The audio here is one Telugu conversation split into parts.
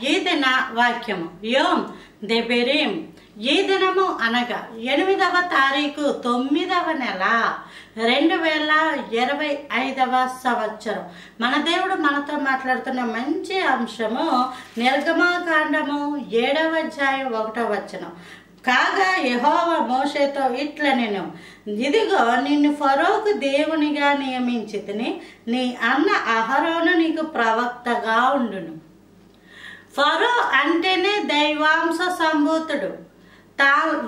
ఈ దిన వాక్యము యోమ్ దెబెరీం. ఈ దినము అనగా 8వ తారీఖు 9వ నెల 2025వ సంవత్సరం. మన దేవుడు మనతో మాట్లాడుతున్న మంచి అంశము నిర్గమకాండము 7వ అధ్యాయం 1వ వచనం. కాగా యెహోవా మోషేతో ఇట్లనెను, ఇదిగో నిన్ను ఫరోకు దేవునిగా నియమించితిని, నీ అన్న అహరోను నీకు ప్రవక్తగా ఉండును. ఫరో అంటేనే దైవాంశ సంభూతుడు.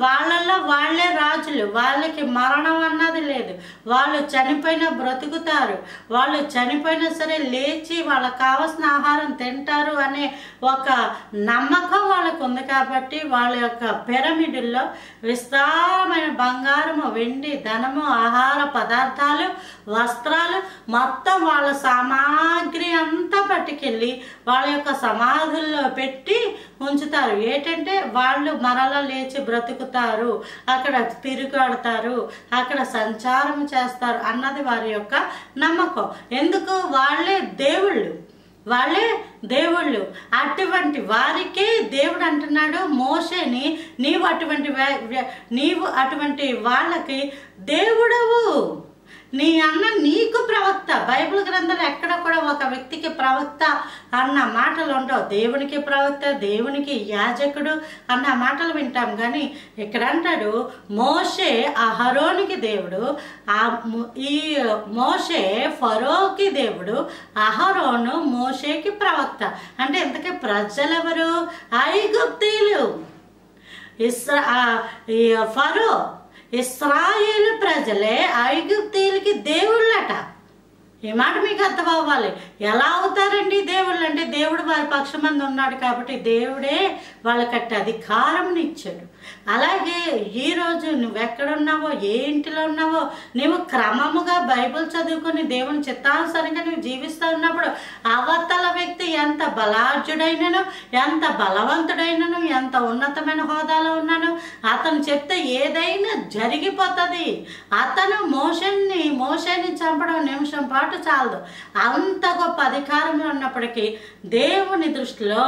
వాళ్ళల్లో వాళ్ళే రాజులు. వాళ్ళకి మరణం అన్నది లేదు. వాళ్ళు చనిపోయినా బ్రతుకుతారు. వాళ్ళు చనిపోయినా సరే లేచి వాళ్ళకి కావాల్సిన ఆహారం తింటారు అనే ఒక నమ్మకం వాళ్ళకు ఉంది. కాబట్టి వాళ్ళ యొక్క పిరమిడ్లో విస్తారమైన బంగారము, వెండి, ధనము, ఆహార పదార్థాలు, వస్త్రాలు, మొత్తం వాళ్ళ సామాగ్రి అంతా పట్టుకెళ్ళి వాళ్ళ యొక్క సమాధుల్లో పెట్టి ఉంచుతారు. ఏంటంటే వాళ్ళు మరలా లేచి బ్రతుకుతారు, అక్కడ తిరుగాడతారు, అక్కడ సంచారం చేస్తారు అన్నది వారి యొక్క నమ్మకం. ఎందుకు? వాళ్ళే దేవుళ్ళు. అటువంటి వారికే దేవుడు అంటున్నాడు మోషేని, నీవు అటువంటి వాళ్ళకి దేవుడవు, నీ అన్న నీకు ప్రవక్త. బైబిల్ గ్రంథంలో ఎక్కడ కూడా ఒక వ్యక్తికి ప్రవక్త అన్న మాటలు ఉండవు. దేవునికి ప్రవక్త, దేవునికి యాజకుడు అన్న మాటలు వింటాం. కానీ ఇక్కడ అంటాడు మోషే అహరోనికి దేవుడు, ఈ మోషే ఫరోకి దేవుడు, అహరోను మోషేకి ప్రవక్త. అంటే ఇంతకీ ప్రజలెవరు? ఐగుప్తీయులు. ఫరో ఇశ్రాయేలు ప్రజలే ఐగుప్తీయులకి దేవుళ్ళట. ఈ మాట మీకు అర్థం అవ్వాలి. ఎలా అవుతారండి దేవుళ్ళు అంటే? దేవుడు వారి పక్షమంది ఉన్నాడు కాబట్టి దేవుడే వాళ్ళకట్ట అధికారం ఇచ్చాడు. అలాగే ఈరోజు నువ్వెక్కడున్నావో, ఏ ఇంటిలో ఉన్నావో, నువ్వు క్రమముగా బైబిల్ చదువుకొని దేవుని చిత్తానుసారంగా నువ్వు జీవిస్తూ ఉన్నప్పుడు అవతల వ్యక్తి ఎంత బలార్జుడైనను, ఎంత బలవంతుడైనను, ఎంత ఉన్నతమైన హోదాలో ఉన్నాను, అతను చెప్తే ఏదైనా జరిగిపోతుంది. అతను మోషేని చంపడం నిమిషం పాటు చాలదు. అంత గొప్ప అధికారంలో ఉన్నప్పటికీ దేవుని దృష్టిలో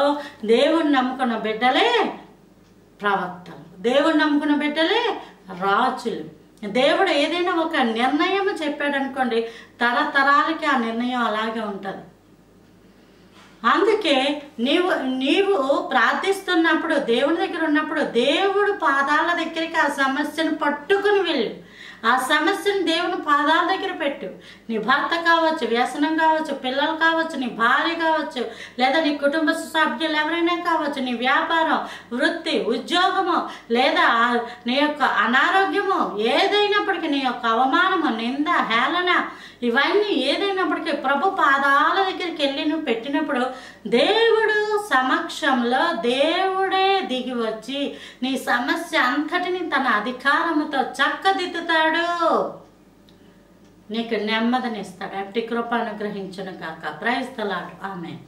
దేవుని నమ్ముకున్న బిడ్డలే ప్రవక్తలు, దేవుని నమ్ముకున్న బిడ్డలే రాజులు. దేవుడు ఏదైనా ఒక నిర్ణయం చెప్పాడనుకోండి, తరతరాలకి ఆ నిర్ణయం అలాగే ఉంటుంది. అందుకే నీవు ప్రార్థిస్తున్నప్పుడు, దేవుని దగ్గర ఉన్నప్పుడు, దేవుడు పాదాల దగ్గరికి ఆ సమస్యను పట్టుకుని వెళ్ళు. ఆ సమస్యను దేవుని పాదాల దగ్గర పెట్టు. నీ భర్త కావచ్చు, వ్యసనం కావచ్చు, పిల్లలు కావచ్చు, నీ భార్య కావచ్చు, లేదా నీ కుటుంబ సభ్యులు ఎవరైనా కావచ్చు, నీ వ్యాపారం, వృత్తి, ఉద్యోగము, లేదా నీ యొక్క అనారోగ్యము, ఏదైనప్పటికీ నీ యొక్క అవమానము, నింద, హేళన, ఇవన్నీ ఏదైనప్పటికీ ప్రభు పాదాల దగ్గరికి వెళ్ళి నువ్వు పెట్టినప్పుడు దేవుడు సమక్షంలో దేవుడే దిగి వచ్చి నీ సమస్య అంతటిని తన అధికారముతో చక్కదిద్దుతాడు. నీకు నెమ్మదినిస్తాడు. అట్టి కృప అనుగ్రహించును గాక. Praise the Lord. ఆమేన్.